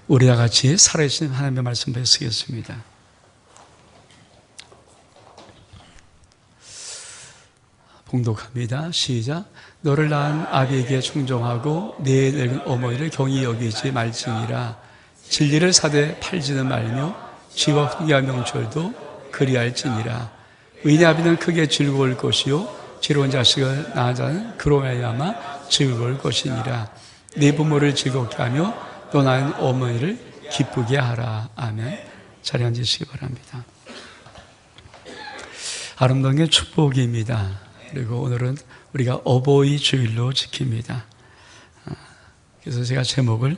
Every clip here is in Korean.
우리와 같이 살아계신 하나님의 말씀 쓰겠습니다. 봉독합니다. 시작. 너를 낳은 아비에게 충종하고 내 늙은 어머니를 경히 여기지 말지니라. 진리를 사되 팔지는 말며 지와 후기와 명철도 그리할지니라. 의인의 아비는 크게 즐거울 것이요 지로운 자식을 낳은 자는 그로 말미암아 즐거울 것이니라. 네 부모를 즐겁게 하며 또 낳은 어머니를 기쁘게 하라. 아멘. 자리에 앉으시기 바랍니다. 아름다운 게 축복입니다. 그리고 오늘은 우리가 어버이 주일로 지킵니다. 그래서 제가 제목을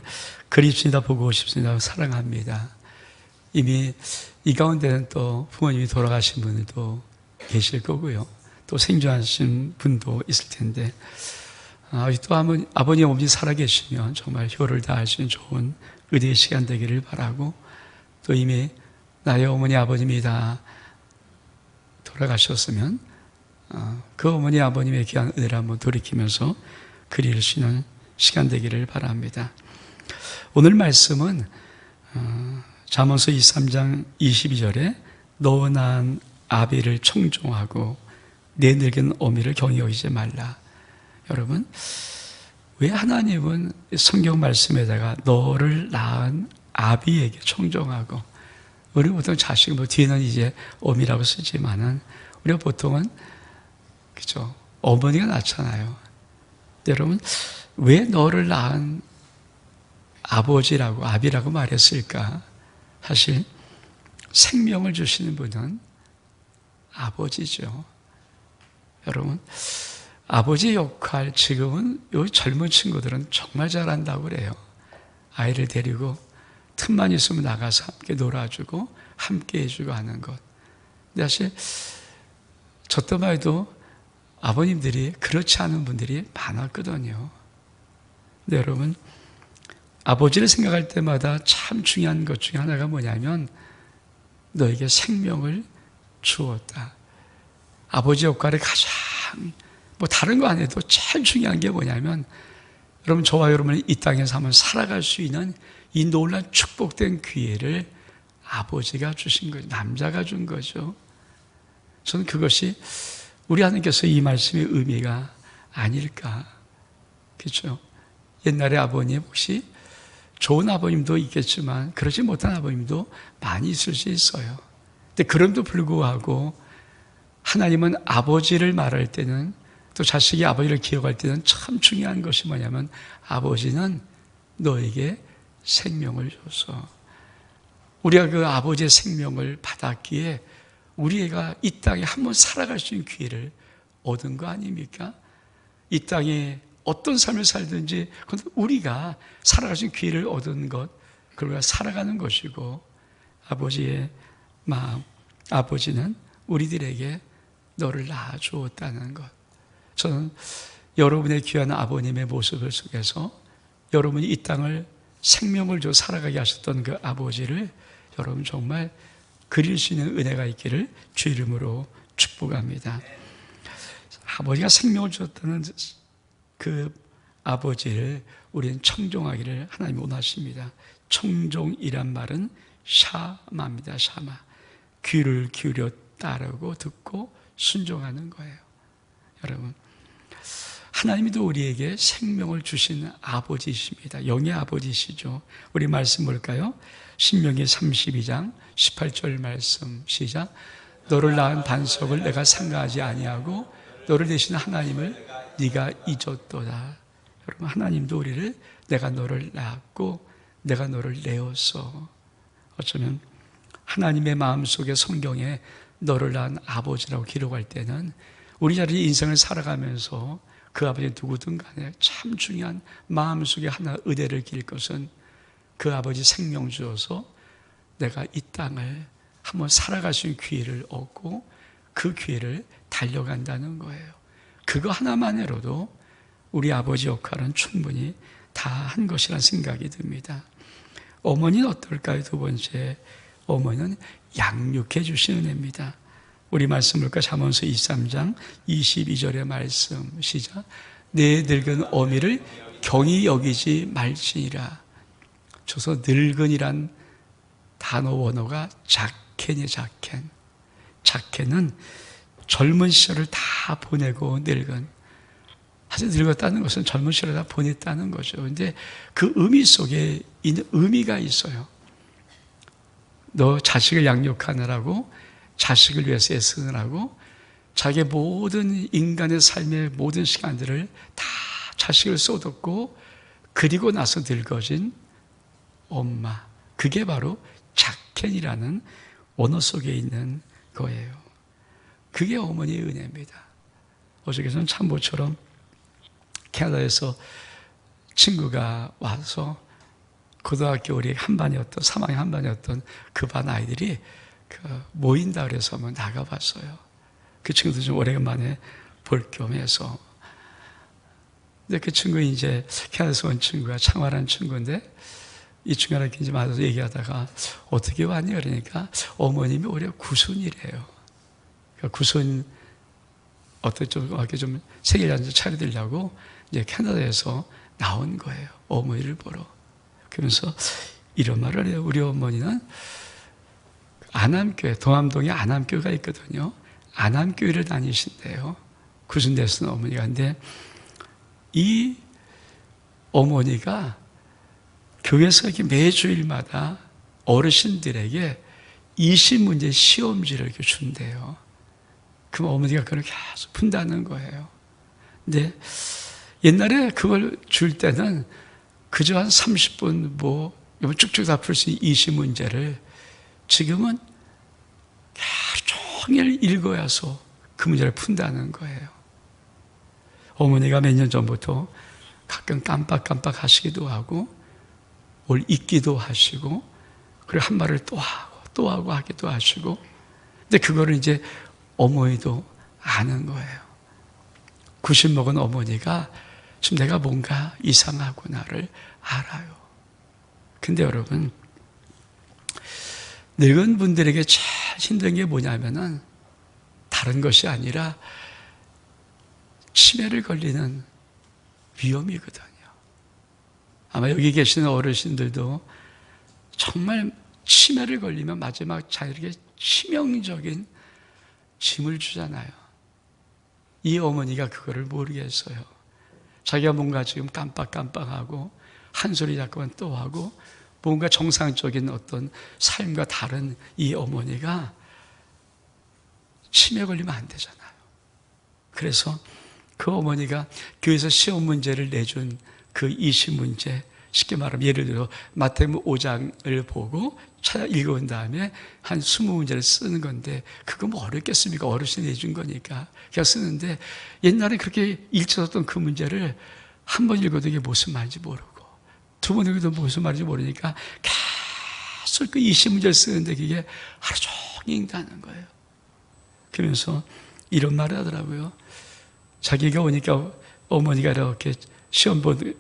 그립습니다, 보고 싶습니다, 사랑합니다. 이미 이 가운데는 또 부모님이 돌아가신 분들도 계실 거고요. 또 생존하신 분도 있을 텐데, 또 아버님, 어머니 살아계시면 정말 효를 다할 수 있는 좋은 의대의 시간 되기를 바라고, 또 이미 나의 어머니, 아버님이 다 돌아가셨으면 그 어머니, 아버님의 귀한 은혜를 한번 돌이키면서 그릴 수 있는 시간 되기를 바랍니다. 오늘 말씀은 잠언서 23장 22절에 너 낳은 아비를 청종하고 내 늙은 어미를 경히 여기지 말라. 여러분, 왜 하나님은 성경 말씀에다가 너를 낳은 아비에게 청종하고, 우리 보통 자식, 뒤에는 이제 어미라고 쓰지만은 우리가 보통은 그죠, 어머니가 낳잖아요. 여러분, 왜 너를 낳은 아버지라고, 아비라고 말했을까? 사실 생명을 주시는 분은 아버지죠. 여러분, 아버지의 역할, 지금은 요 젊은 친구들은 정말 잘한다고 그래요. 아이를 데리고 틈만 있으면 나가서 함께 놀아주고 함께 해주고 하는 것. 근데 사실 저 때만 해도 아버님들이 그렇지 않은 분들이 많았거든요. 근데 여러분, 아버지를 생각할 때마다 참 중요한 것 중에 하나가 뭐냐면 너에게 생명을 주었다. 아버지 역할이 가장 다른 거 안 해도 제일 중요한 게 뭐냐면, 여러분, 저와 여러분이 이 땅에서 한번 살아갈 수 있는 이 놀라운 축복된 기회를 아버지가 주신 거죠. 남자가 준 거죠. 저는 그것이 우리 하나님께서 이 말씀의 의미가 아닐까. 그렇죠? 옛날에 아버님, 혹시 좋은 아버님도 있겠지만 그러지 못한 아버님도 많이 있을 수 있어요. 근데 그럼에도 불구하고 하나님은 아버지를 말할 때는, 또 자식이 아버지를 기억할 때는 참 중요한 것이 뭐냐면, 아버지는 너에게 생명을 줘서, 우리가 그 아버지의 생명을 받았기에 우리 애가 이 땅에 한번 살아갈 수 있는 기회를 얻은 거 아닙니까? 이 땅에 어떤 삶을 살든지 그건 우리가 살아갈 수 있는 기회를 얻은 것, 그걸 살아가는 것이고, 아버지의 마음, 아버지는 우리들에게 너를 낳아 주었다는 것. 저는 여러분의 귀한 아버님의 모습을 속에서 여러분이 이 땅을 생명을 줘 살아가게 하셨던 그 아버지를 여러분 정말 그릴 수 있는 은혜가 있기를 주 이름으로 축복합니다. 아버지가 생명을 주었다는 그 아버지를 우리는 청종하기를 하나님이 원하십니다. 청종이란 말은 샤마입니다. 샤마. 귀를 기울여 따르고 듣고 순종하는 거예요. 여러분, 하나님이 또 우리에게 생명을 주신 아버지이십니다. 영의 아버지시죠. 우리 말씀 볼까요? 신명기 32장 18절 말씀 시작. 너를 낳은 반석을 내가 상가하지 아니하고 너를 대신 하나님을 네가 잊었도다. 여러분, 하나님도 우리를 내가 너를 낳았고 내가 너를 내었어. 어쩌면 하나님의 마음속에 성경에 너를 낳은 아버지라고 기록할 때는 우리 자리 인생을 살아가면서 그 아버지 누구든 간에 참 중요한 마음속에 하나 의대를 기릴 것은 그 아버지 생명 주어서 내가 이 땅을 한번 살아갈 수 있는 기회를 얻고 그 기회를 달려간다는 거예요. 그거 하나만으로도 우리 아버지 역할은 충분히 다 한 것이라는 생각이 듭니다. 어머니는 어떨까요? 두 번째, 어머니는 양육해 주시는 은혜입니다. 우리 말씀 볼까? 잠언서 23장 22절의 말씀 시작. 내 늙은 어미를 경히 여기지 말지니라. 줘서 늙은이란 단어 원어가 작켄이 작켄. 작켄은 젊은 시절을 다 보내고 늙은. 사실 늙었다는 것은 젊은 시절을 다 보냈다는 거죠. 근데 그 의미 속에 있는 의미가 있어요. 너 자식을 양육하느라고, 자식을 위해서 애쓰느라고 자기의 모든 인간의 삶의 모든 시간들을 다 자식을 쏟았고, 그리고 나서 늙어진 엄마. 그게 바로 작켄이라는 원어 속에 있는 거예요. 그게 어머니의 은혜입니다. 어저께서는 참모처럼 캐나다에서 친구가 와서 고등학교 우리 한 반이었던, 3학년 한 반이었던 그 반 아이들이 모인다 그래서 한번 나가봤어요. 그 친구도 좀 오래간만에 볼 겸 해서. 근데 그 친구 이제 캐나다에서 온 친구가 창활한 친구인데, 이 친구랑 이제 만나서 얘기하다가 어떻게 왔니? 그러니까 어머님이 올해 구순이래요. 그러니까 구순 어떻게 좀 생일잔치 차려드리려고 이제 캐나다에서 나온 거예요. 어머니를 보러. 그러면서 이런 말을 해요. 우리 어머니는 안암교회, 동암동에 안암교회가 있거든요. 안암교회를 다니신대요. 구순대 쓰는 어머니가. 근데 이 어머니가 교회에서 이렇게 매주일마다 어르신들에게 20문제 시험지를 이렇게 준대요. 그럼 어머니가 그걸 계속 푼다는 거예요. 근데 옛날에 그걸 줄 때는 그저 한 30분 쭉쭉 다 풀 수 있는 20문제를 지금은 하루 종일 읽어야서 그 문제를 푼다는 거예요. 어머니가 몇 년 전부터 가끔 깜빡깜빡 하시기도 하고 뭘 잊기도 하시고, 그리고 한 말을 또 하고 하기도 하시고. 근데 그거를 이제 어머니도 아는 거예요. 90 먹은 어머니가 지금 내가 뭔가 이상하구나를 알아요. 근데 여러분, 늙은 분들에게 제일 힘든 게 뭐냐면은 다른 것이 아니라 치매를 걸리는 위험이거든요. 아마 여기 계시는 어르신들도 정말 치매를 걸리면 마지막 자기에게 치명적인 짐을 주잖아요. 이 어머니가 그거를 모르겠어요. 자기가 뭔가 지금 깜빡깜빡하고 한 소리 자꾸만 또 하고 뭔가 정상적인 어떤 삶과 다른 이 어머니가 치매 걸리면 안 되잖아요. 그래서 그 어머니가 교회에서 시험 문제를 내준 그 20문제, 쉽게 말하면 예를 들어 마태복음 5장을 보고 찾아 읽어온 다음에 한 20문제를 쓰는 건데, 그거 뭐 어렵겠습니까? 어르신이 내준 거니까 그냥 쓰는데, 옛날에 그렇게 읽혀졌던 그 문제를 한 번 읽어도 이게 무슨 말인지 모르고 두 번 읽어도 무슨 말인지 모르니까 계속 그 20문제를 쓰는데 그게 하루 종일 읽다는 거예요. 그러면서 이런 말을 하더라고요. 자기가 오니까 어머니가 이렇게 시험 보는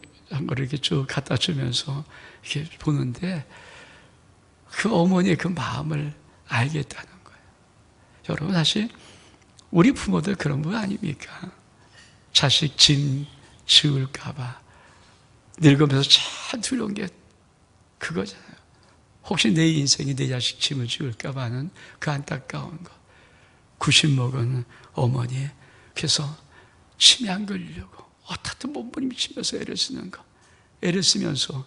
거를 이렇게 쭉 갖다 주면서 이렇게 보는데 그 어머니의 그 마음을 알겠다는 거예요. 여러분, 사실 우리 부모들 그런 분 아닙니까? 자식 짐 지울까봐 늙으면서 참 두려운 게 그거잖아요. 혹시 내 인생이 내 자식 짐을 지울까봐 하는 그 안타까운 거. 90 먹은 어머니, 그래서 치매 안 걸리려고 어떻든 몸부림치면서 애를 쓰는 거. 애를 쓰면서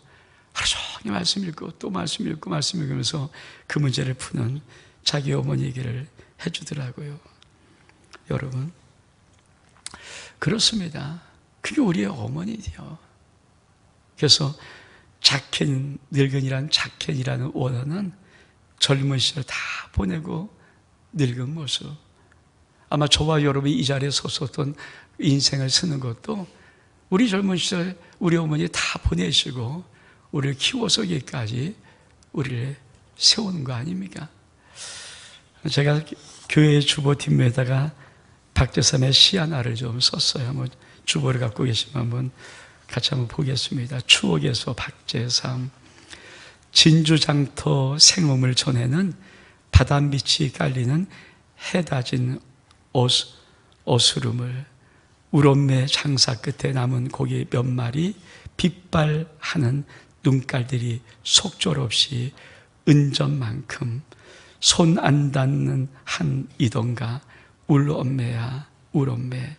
하루 종일 말씀 읽고 또 말씀 읽고 말씀 읽으면서 그 문제를 푸는 자기 어머니 얘기를 해주더라고요. 여러분, 그렇습니다. 그게 우리의 어머니죠. 그래서 작켄, 늙은이란 작켄이라는 원어는 젊은 시절 다 보내고 늙은 모습. 아마 저와 여러분이 이 자리에 섰었던 인생을 쓰는 것도 우리 젊은 시절 우리 어머니 다 보내시고 우리를 키워서 여기까지 우리를 세우는 거 아닙니까? 제가 교회 주보팀에다가 박재삼의 시 하나를 좀 썼어요. 한번 주보를 갖고 계시면 한번 같이 한번 보겠습니다. 추억에서 박재삼. 진주장터 생음을 전에는 바닷빛이 깔리는 해다진 어스름을, 우롬매 장사 끝에 남은 고기 몇 마리 빗발하는 눈깔들이 속절없이 은전만큼 손 안 닿는 한이던가 울 엄매야 울 엄매.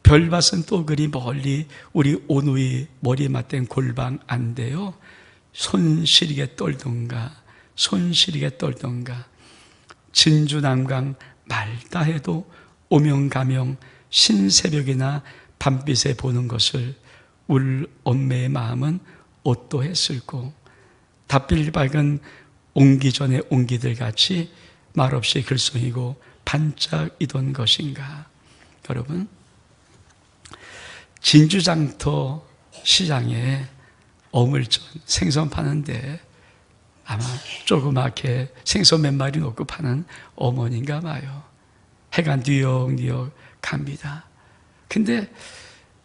별밭은 또 그리 멀리 우리 오누이 머리 맞댄 골방 안 돼요. 손시리게 떨던가 손시리게 떨던가. 진주 남강 말다 해도 오명가명 신새벽이나 밤빛에 보는 것을 울 엄매의 마음은 어떠했을꼬. 답빌 밝은 옹기 전에 옹기들 같이 말없이 글썽이고 반짝이던 것인가. 여러분, 진주장터 시장에 어물전 생선 파는데 아마 조그맣게 생선 몇 마리 놓고 파는 어머니인가 봐요. 해가 뉘역뉘역 갑니다. 근데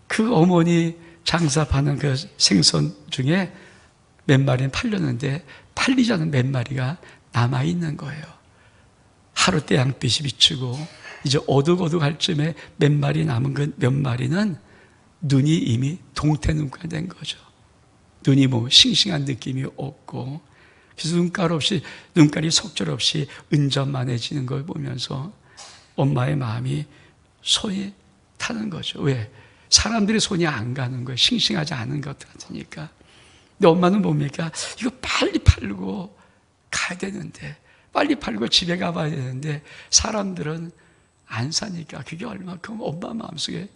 그 어머니 장사 파는 그 생선 중에 몇 마리는 팔렸는데 팔리지 않은 몇 마리가 남아있는 거예요. 하루 태양빛이 비추고 이제 어둑어둑할 쯤에 몇 마리 남은 그 몇 마리는 눈이 이미 동태눈깔 된 거죠. 눈이 뭐 싱싱한 느낌이 없고, 그래서 눈깔이 속절없이 은전만해지는 걸 보면서 엄마의 마음이 손이 타는 거죠. 왜? 사람들의 손이 안 가는 거예요. 싱싱하지 않은 것 같으니까. 근데 엄마는 뭡니까? 이거 빨리 팔고 가야 되는데, 빨리 팔고 집에 가봐야 되는데 사람들은 안 사니까 그게 얼마큼 엄마 마음속에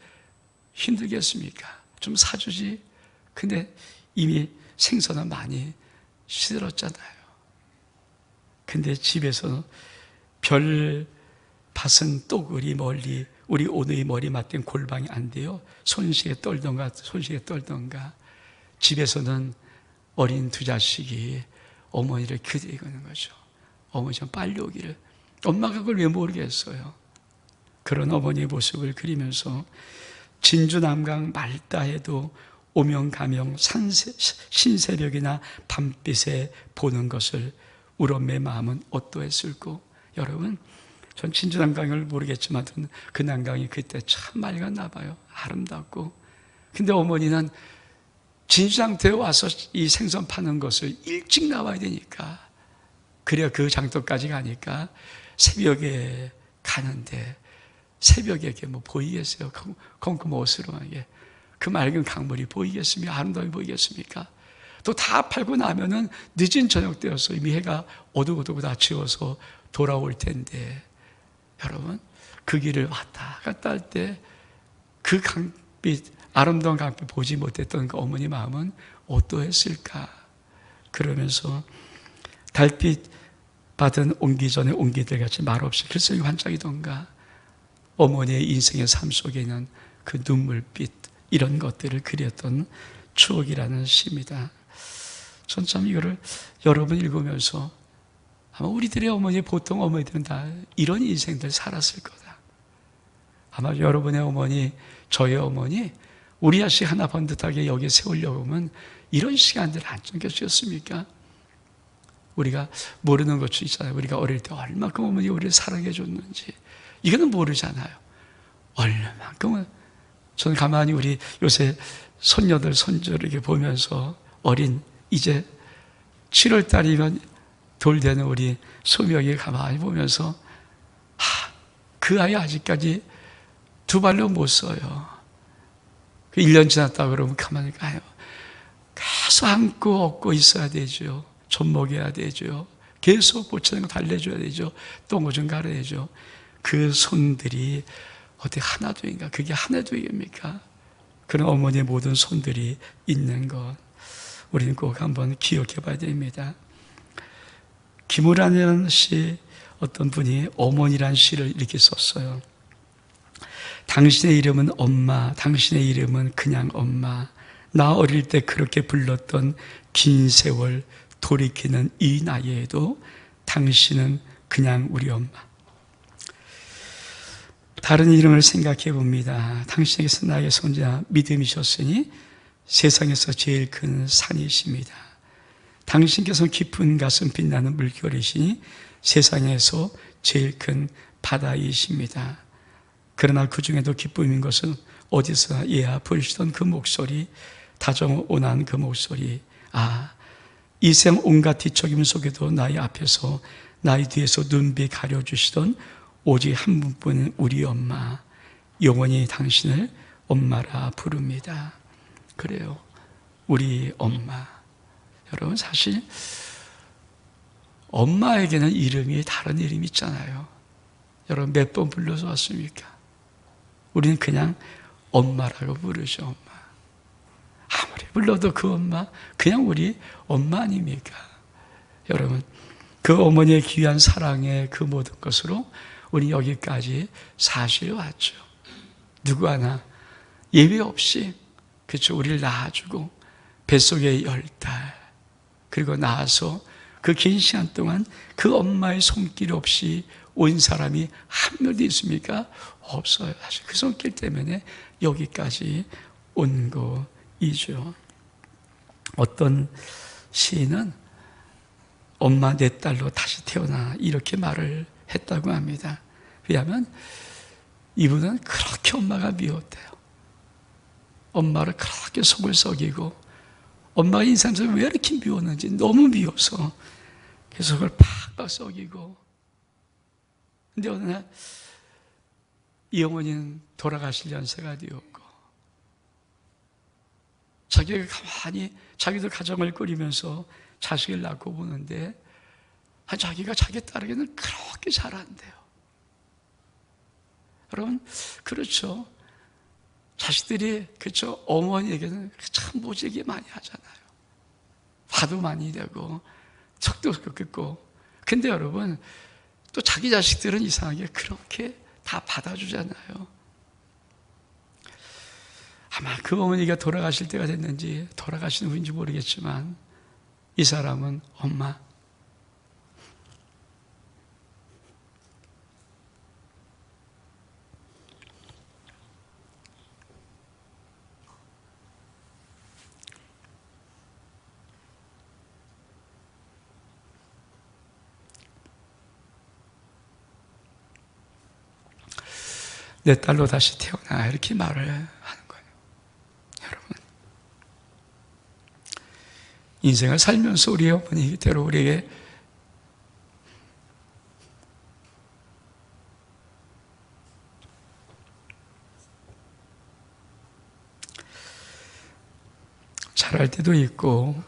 힘들겠습니까? 좀 사주지. 근데 이미 생선은 많이 시들었잖아요. 근데 집에서 별밭은 또 그리 멀리 우리 오누이 머리 맞댄 골방이 안 돼요. 손시게 떨던가 집에서는 어린 두 자식이 어머니를 기다리는 거죠. 어머니 좀 빨리 오기를. 엄마가 그걸 왜 모르겠어요. 그런 어머니의 모습을 그리면서 진주 남강 맑다 해도 오명가명 신새벽이나 밤빛에 보는 것을 우리 마음은 어떠했을꼬. 여러분, 전 진주 남강을 모르겠지만 그 남강이 그때 참 맑았나 봐요. 아름답고. 근데 어머니는 진주장터에 와서 이 생선 파는 것을 일찍 나와야 되니까, 그래야 그 장터까지 가니까 새벽에 가는데, 새벽에 이렇게 뭐 보이겠어요? 컴컴어스름하게 그 맑은 강물이 보이겠습니까? 아름다움이 보이겠습니까? 또 다 팔고 나면은 늦은 저녁 때여서 이미 해가 어둑어둑 다 지워서 돌아올 텐데, 여러분, 그 길을 왔다 갔다 할 때 그 강빛, 아름다운 강빛 보지 못했던 그 어머니 마음은 어떠했을까? 그러면서 달빛 받은 옹기 전에 옹기들 같이 말없이 글썽이 반짝이던가, 어머니의 인생의 삶 속에는 그 눈물빛, 이런 것들을 그렸던 추억이라는 시입니다. 전 참 이거를 여러분 읽으면서 아마 우리들의 어머니, 보통 어머니들은 다 이런 인생들 살았을 거다. 아마 여러분의 어머니, 저의 어머니, 우리 자식 하나 번듯하게 여기 세우려고 하면 이런 시간들 안 챙겨주셨습니까? 우리가 모르는 것도 있잖아요. 우리가 어릴 때 얼마큼 어머니 우리를 사랑해 줬는지 이거는 모르잖아요. 얼마큼은. 저는 가만히 우리 요새 손녀들 손주를 이렇게 보면서 어린, 이제 7월 달이면 돌 되는 우리 소명이 가만히 보면서 그 아이 아직까지 두 발로 못 서요. 1년 지났다 그러면 가만히 가요. 계속 안고 업고 있어야 되죠. 젖 먹여야 되죠. 계속 보채는 거 달래줘야 되죠. 똥오 좀 갈아야죠. 그 손들이 어디 하나도인가? 그게 하나도입니까? 그런 어머니의 모든 손들이 있는 것, 우리는 꼭 한번 기억해 봐야 됩니다. 김우란이라는 시, 어떤 분이 어머니란 시를 이렇게 썼어요. 당신의 이름은 엄마, 당신의 이름은 그냥 엄마. 나 어릴 때 그렇게 불렀던 긴 세월 돌이키는 이 나이에도 당신은 그냥 우리 엄마. 다른 이름을 생각해 봅니다. 당신에게서 나의 손자 믿음이셨으니 세상에서 제일 큰 산이십니다. 당신께서는 깊은 가슴 빛나는 물결이시니 세상에서 제일 큰 바다이십니다. 그러나 그 중에도 기쁨인 것은 어디서 예하 부르시던 그 목소리, 다정온한 그 목소리, 이 생 온갖 뒤척임 속에도 나의 앞에서 나의 뒤에서 눈비 가려주시던 오직 한 분뿐인 우리 엄마, 영원히 당신을 엄마라 부릅니다. 그래요, 우리 엄마. 여러분, 사실 엄마에게는 이름이 다른 이름이 있잖아요. 여러분, 몇 번 불러서 왔습니까? 우리는 그냥 엄마라고 부르죠. 엄마. 아무리 불러도 그 엄마, 그냥 우리 엄마 아닙니까? 여러분, 그 어머니의 귀한 사랑의 그 모든 것으로 우리 여기까지 사실 왔죠. 누구 하나 예외 없이, 그렇죠, 우리를 낳아주고 뱃속에 10달, 그리고 낳아서 그 긴 시간 동안 그 엄마의 손길 없이 온 사람이 한 명도 있습니까? 없어요. 사실 그 손길 때문에 여기까지 온 거이죠. 어떤 시인은 엄마 내 딸로 다시 태어나, 이렇게 말을 했다고 합니다. 왜냐하면 이분은 그렇게 엄마가 미웠대요. 엄마를 그렇게 속을 썩이고, 엄마가 인생에서 왜 이렇게 미웠는지 너무 미워서 그래서 그걸 팍팍 썩이고. 근데 어느 날 이 어머니는 돌아가실 연세가 되었고, 자기가 가만히 자기도 가정을 꾸리면서 자식을 낳고 보는데 자기가 자기 딸에게는 그렇게 잘한대요. 여러분, 그렇죠, 자식들이, 그렇죠, 어머니에게는 참 모질게 많이 하잖아요. 화도 많이 내고 척도 긋고. 근데 여러분, 또 자기 자식들은 이상하게 그렇게 다 받아주잖아요. 아마 그 어머니가 돌아가실 때가 됐는지 돌아가시는 분인지 모르겠지만 이 사람은 엄마, 내 딸로 다시 태어나, 이렇게 말을 하는 거예요. 여러분, 인생을 살면서 우리 어머니 때로 우리에게 잘할 때도 있고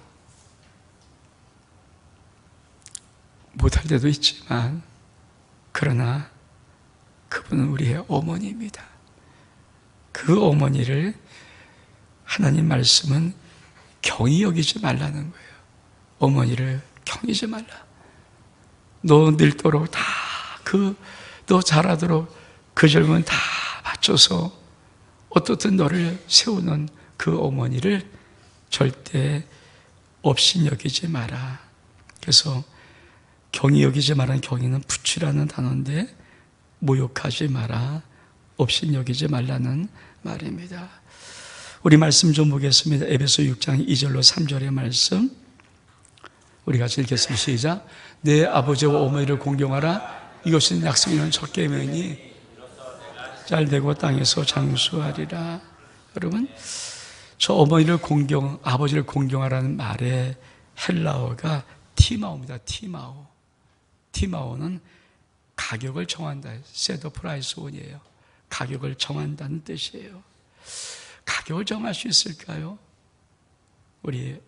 못할 때도 있지만, 그러나 그분은 우리의 어머니입니다. 그 어머니를 하나님 말씀은 경히 여기지 말라는 거예요. 어머니를 경이지 말라. 너 늙도록 다 너 자라도록 그 젊은 다 바쳐서 어떻든 너를 세우는 그 어머니를 절대 없인 여기지 마라. 그래서 경히 여기지 말라는 경이는 부치라는 단어인데, 모욕하지 마라, 없인 여기지 말라는 말입니다. 우리 말씀 좀 보겠습니다. 에베소 6장 2절로 3절의 말씀 우리 같이 읽겠습니다. 시작. 내 아버지와 어머니를 공경하라. 이것은 약속이는 첫 계명이니 짤되고 땅에서 장수하리라. 여러분, 저 어머니를 아버지를 공경하라는 말의 헬라어가 티마오입니다. 티마오는 가격을 정한다. 세더 프라이스 원이에요. 가격을 정한다는 뜻이에요. 가격을 정할 수 있을까요? 우리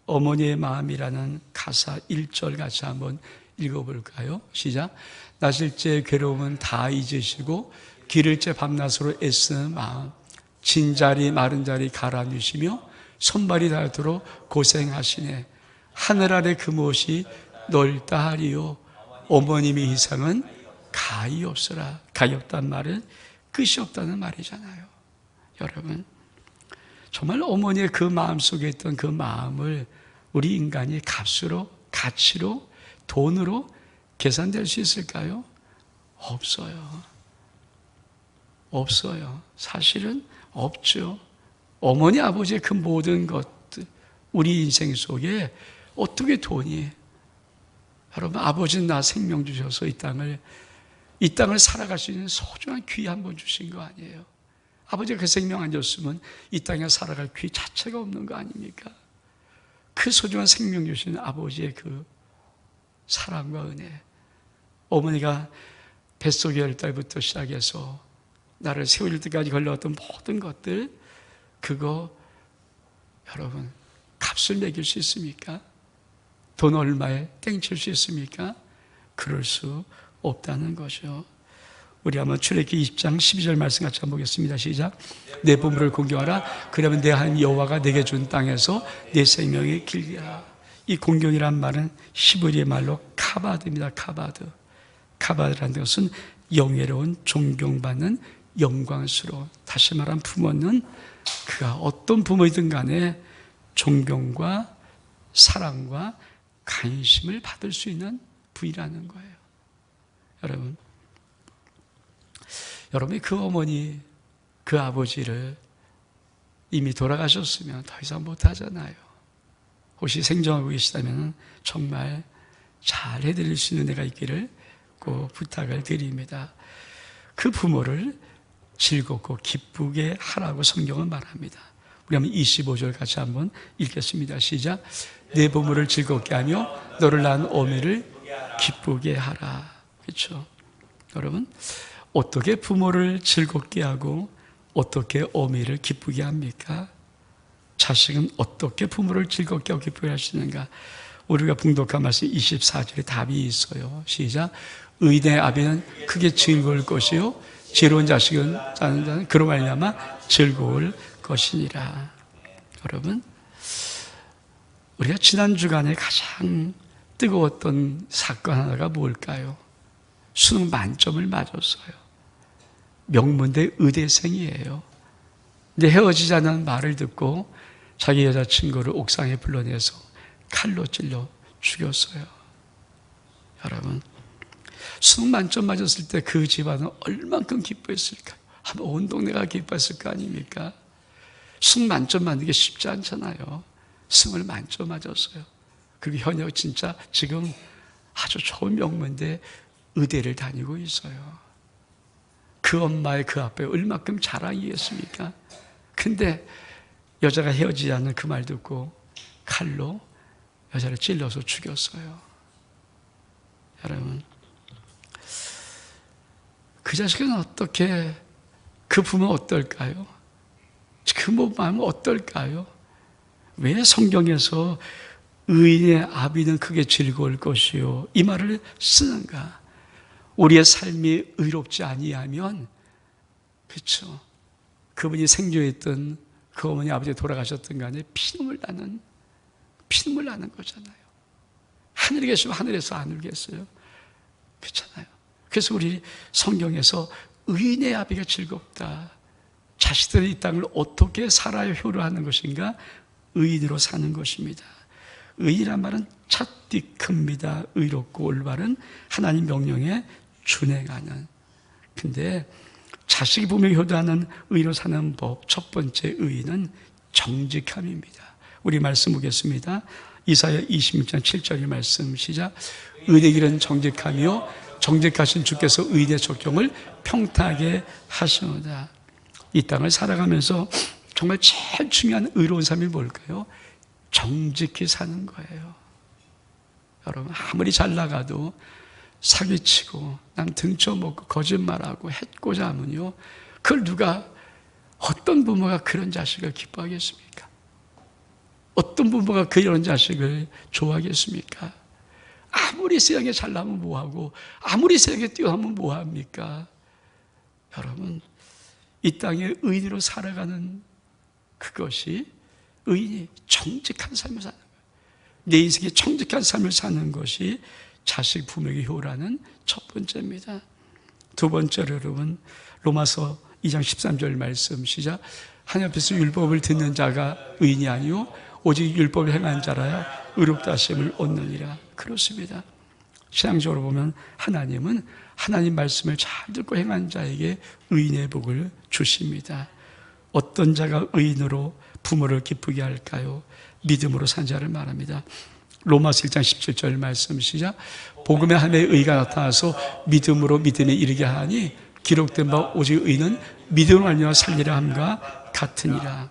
어머니의 마음이라는 가사 1절 같이 한번 읽어볼까요? 시작. 나실제 괴로움은 다 잊으시고 기를째 밤낮으로 애쓰는 마음, 진자리 마른 자리 갈아주시며 손발이 닳도록 고생하시네. 하늘 아래 그 무엇이 넓다 하리요. 어머님의 이상은 가히 없으라. 가히 없다는 말은 끝이 없다는 말이잖아요. 여러분, 정말 어머니의 그 마음속에 있던 그 마음을 우리 인간이 값으로, 가치로, 돈으로 계산될 수 있을까요? 없어요. 사실은 없죠. 어머니, 아버지의 그 모든 것들, 우리 인생 속에 어떻게 돈이, 여러분, 아버지는 나 생명 주셔서 이 땅을 살아갈 수 있는 소중한 귀 한 번 주신 거 아니에요? 아버지가 그 생명 안 줬으면 이 땅에 살아갈 귀 자체가 없는 거 아닙니까? 그 소중한 생명 주신 아버지의 그 사랑과 은혜, 어머니가 뱃속에 열 달부터 시작해서 나를 세울 때까지 걸려왔던 모든 것들, 그거 여러분 값을 매길 수 있습니까? 돈 얼마에 땡칠 수 있습니까? 그럴 수 없다는 거죠. 우리 한번 출애굽기 20장 12절 말씀 같이 한번 보겠습니다. 시작. 내 보물을 공경하라. 그러면 내 하나님 여호와가 내게 준 땅에서 내 생명이 길리라. 이 공경이란 말은 히브리의 말로 카바드입니다. 카바드. 카바드라는 것은 영예로운, 존경받는, 영광스러운. 다시 말하면 부모는 그가 어떤 부모이든 간에 존경과 사랑과 관심을 받을 수 있는 부위라는 거예요. 여러분이 그 어머니, 그 아버지를 이미 돌아가셨으면 더 이상 못하잖아요. 혹시 생존하고 계시다면 정말 잘 해드릴 수 있는 데가 있기를 꼭 부탁을 드립니다. 그 부모를 즐겁고 기쁘게 하라고 성경은 말합니다. 우리 한번 25절 같이 한번 읽겠습니다. 시작. 내 부모를 즐겁게 하며 너를 낳은 어미를 기쁘게 하라. 그렇죠? 여러분, 어떻게 부모를 즐겁게 하고 어떻게 어미를 기쁘게 합니까? 자식은 어떻게 부모를 즐겁게 하고 기쁘게 할 수 있는가? 우리가 봉독한 말씀 24절에 답이 있어요. 시작. 의인의 아비는 크게 즐거울 것이요 지혜로운 자식은 짜는 자는 그로 말미암아 즐거울 것이니라. 여러분, 우리가 지난 주간에 가장 뜨거웠던 사건 하나가 뭘까요? 수능 만점을 맞았어요. 명문대 의대생이에요. 근데 헤어지자는 말을 듣고 자기 여자친구를 옥상에 불러내서 칼로 찔러 죽였어요. 여러분, 수능 만점 맞았을 때 그 집안은 얼만큼 기뻐했을까요? 아마 온 동네가 기뻐했을 거 아닙니까? 수능 만점 맞는 게 쉽지 않잖아요. 수능을 만점 맞았어요. 그리고 현역 진짜 지금 아주 좋은 명문대 의대를 다니고 있어요. 그 엄마의 그 앞에 얼마큼 자랑이겠습니까? 근데 여자가 헤어지지 않는 그 말 듣고 칼로 여자를 찔러서 죽였어요. 여러분, 그 자식은 어떻게, 그 부모는 어떨까요? 그 마음은 어떨까요? 왜 성경에서 의인의 아비는 크게 즐거울 것이요 이 말을 쓰는가? 우리의 삶이 의롭지 아니하면, 그렇죠, 그분이 생존했던 그 어머니 아버지 돌아가셨던 간에 피눈물 나는 거잖아요. 하늘에 계시면 하늘에서 안 울겠어요? 그렇잖아요. 그래서 우리 성경에서 의인의 아비가 즐겁다. 자식들이 이 땅을 어떻게 살아야 효로하는 것인가? 의인으로 사는 것입니다. 의인이란 말은 차디큽니다. 의롭고 올바른 하나님 명령에 준행하는. 근데 자식이 보며 효도하는 의로 사는 법, 첫 번째 의인은 정직함입니다. 우리 말씀 보겠습니다. 이사야 26장 7절의 말씀 시작. 의인의 길은 정직하며 정직하신 주께서 의인의 족경을 평탄하게 하시노다. 이 땅을 살아가면서 정말 제일 중요한 의로운 삶이 뭘까요? 정직히 사는 거예요. 여러분, 아무리 잘 나가도 사기치고 남 등쳐먹고 거짓말하고 해코자 하면요, 그걸 누가, 어떤 부모가 그런 자식을 기뻐하겠습니까? 어떤 부모가 그런 자식을 좋아하겠습니까? 아무리 세상에 잘나면 뭐하고 아무리 세상에 뛰어나면 뭐합니까? 여러분, 이 땅에 의인으로 살아가는 그것이, 의인이 정직한 삶을 사는 거예요. 내 인생에 정직한 삶을 사는 것이 자식 부모에게 효라는 첫 번째입니다. 두 번째로 여러분, 로마서 2장 13절 말씀 시작. 하나님 앞에서 율법을 듣는 자가 의인이 아니요 오직 율법을 행한 자라야 의롭다 하심을 얻느니라. 그렇습니다. 신앙적으로 보면 하나님은 하나님 말씀을 잘 듣고 행한 자에게 의인의 복을 주십니다. 어떤 자가 의인으로 부모를 기쁘게 할까요? 믿음으로 산 자를 말합니다. 로마서 1장 17절 말씀 시작. 복음의 하나님의 의가 나타나서 믿음으로 믿음에 이르게 하니 기록된 바 오직 의인은 믿음으로 말미암아 살리라 함과 같으니라.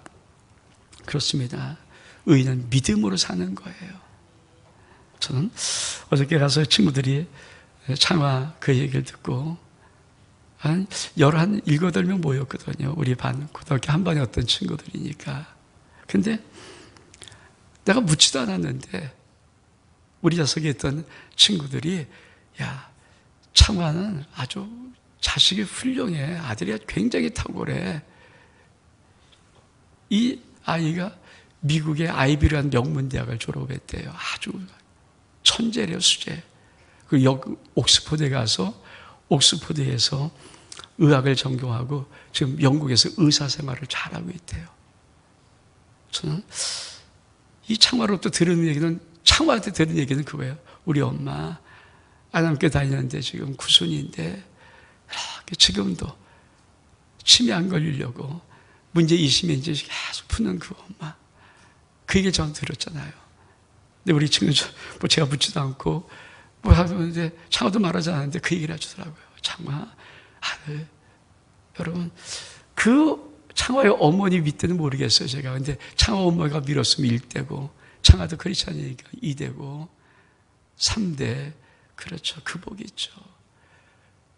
그렇습니다. 의인은 믿음으로 사는 거예요. 저는 어저께 가서 친구들이 창화 그 얘기를 듣고 한 7명 모였거든요. 우리 반, 고등학교 한 반에 어떤 친구들이니까. 근데 내가 묻지도 않았는데 우리 좌석에 있던 친구들이 야, 창화는 아주 자식이 훌륭해. 아들이 굉장히 탁월해. 이 아이가 미국의 아이비라는 명문대학을 졸업했대요. 아주 천재래요, 수재. 그 옥스퍼드에 가서 옥스퍼드에서 의학을 전공하고 지금 영국에서 의사 생활을 잘하고 있대요. 저는 이 창화로부터 들은 얘기는, 창화한테 들은 얘기는 그거예요. 우리 엄마 아남교회 다니는데 지금 구순인데 이렇게 지금도 치매 안 걸리려고 문제 있으면 이제 계속 푸는 그 엄마. 그 얘기를 저는 들었잖아요. 근데 우리 친구는 뭐 제가 묻지도 않고 뭐 하는데 창화도 말하지 않았는데 그 얘기를 해주더라고요. 창화 아들, 여러분 그 창화의 어머니 밑에는 모르겠어요 제가. 근데 창화 어머니가 밀었으면 1대고 창화도 그렇지 않으니까 2대고 3대. 그렇죠. 그 복이 있죠.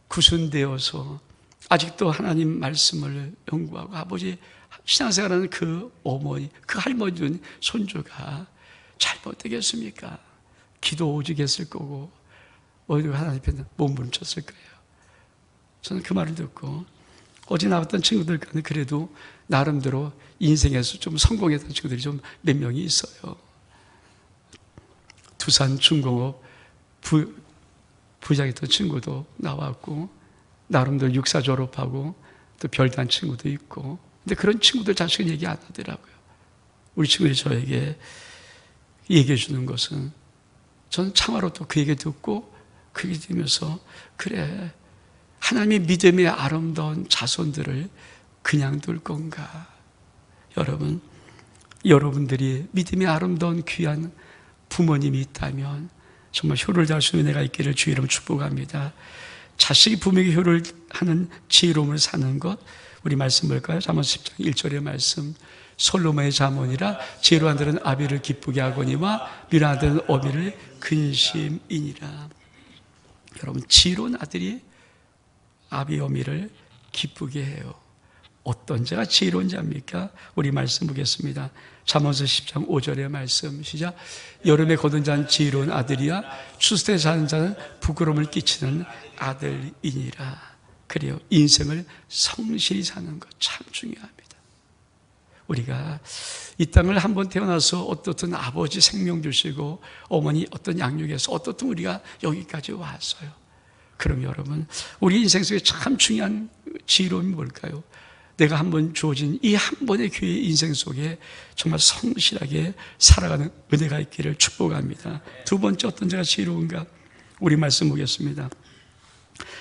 구순되어서 아직도 하나님 말씀을 연구하고 아버지 신앙생활하는 그 어머니, 그 할머니 손주가 잘못되겠습니까? 기도 오직 했을 거고 어디가 하나님 앞에 몸부림쳤을 거예요. 저는 그 말을 듣고 어제 나왔던 친구들과는 그래도 나름대로 인생에서 좀 성공했던 친구들이 좀 몇 명이 있어요. 두산 중공업 부장했던 친구도 나왔고 나름대로 육사 졸업하고 또 별단 친구도 있고. 근데 그런 친구들 자식은 얘기 안 하더라고요. 우리 친구들이 저에게 얘기해 주는 것은 저는 창화로 또 그 얘기 듣고 그 얘기 들으면서 그래, 하나님의 믿음의 아름다운 자손들을 그냥 둘 건가? 여러분, 여러분들이 믿음의 아름다운 귀한 부모님이 있다면 정말 효를 다할 수 있는 은혜가 있기를 주의 이름으로 축복합니다. 자식이 부모에게 효를 하는 지혜로움을 사는 것, 우리 말씀 볼까요? 잠언서 10장 1절의 말씀. 솔로몬의 잠언이라 지혜로운 아들은 아비를 기쁘게 하거니와 미련한 아들은 어미를 근심이니라. 여러분, 지혜로운 아들이 아비 어미를 기쁘게 해요. 어떤 자가 지혜로운 자입니까? 우리 말씀 보겠습니다. 잠언서 10장 5절의 말씀 시작. 여름에 거둔 자는 지혜로운 아들이야 추수 때 자는 자는 부끄러움을 끼치는 아들이니라. 그래요. 인생을 성실히 사는 것 참 중요합니다. 우리가 이 땅을 한번 태어나서 어떻든 아버지 생명 주시고 어머니 어떤 양육에서 어떻든 우리가 여기까지 왔어요. 그럼 여러분, 우리 인생 속에 참 중요한 지혜로움이 뭘까요? 내가 한번 주어진 이 한 번의 기회의 인생 속에 정말 성실하게 살아가는 은혜가 있기를 축복합니다. 두 번째, 어떤 자가 지혜로운가? 우리 말씀 보겠습니다.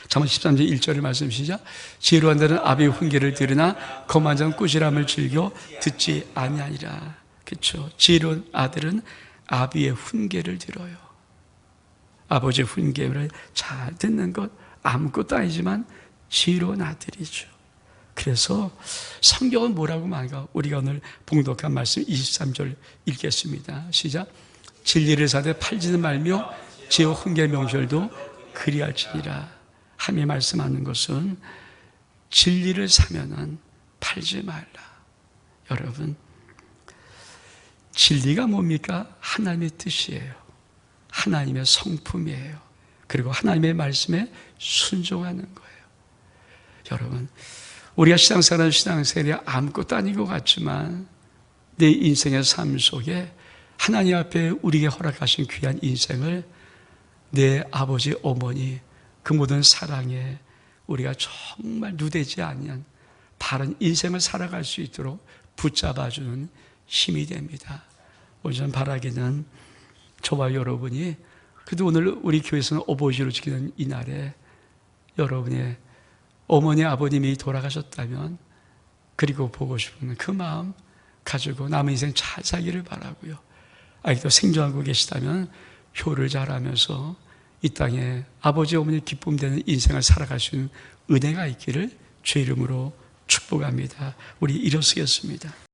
잠언 13절 1절의 말씀 시작. 지혜로운 자는 아비의 훈계를 들으나 거만한 자는 꾸지람을 즐겨 듣지 아니하니라. 그렇죠. 지혜로운 아들은 아비의 훈계를 들어요. 아버지의 훈계를 잘 듣는 것 아무것도 아니지만 지혜로운 아들이죠. 그래서 성경은 뭐라고 말할까? 우리가 오늘 봉독한 말씀 23절 읽겠습니다. 시작. 진리를 사되 팔지는 말며 지혜와 훈계의 명절도 그리할지니라. 하나님이 말씀하는 것은 진리를 사면은 팔지 말라. 여러분, 진리가 뭡니까? 하나님의 뜻이에요. 하나님의 성품이에요. 그리고 하나님의 말씀에 순종하는 거예요. 여러분, 우리가 신앙생활하는 신앙생활이 아무것도 아닌 것 같지만 내 인생의 삶 속에 하나님 앞에 우리에게 허락하신 귀한 인생을 내 아버지, 어머니 그 모든 사랑에 우리가 정말 누대지 아니한 바른 인생을 살아갈 수 있도록 붙잡아주는 힘이 됩니다. 오늘 바라기는 저와 여러분이 그래도 오늘 우리 교회에서는 어버이주로 지키는 이 날에 여러분의 어머니 아버님이 돌아가셨다면 그리고 보고 싶은 그 마음 가지고 남은 인생 잘 살기를 바라고요. 아직도 생존하고 계시다면 효를 잘하면서 이 땅에 아버지 어머니 기쁨 되는 인생을 살아갈 수 있는 은혜가 있기를 주의 이름으로 축복합니다. 우리 일어서겠습니다.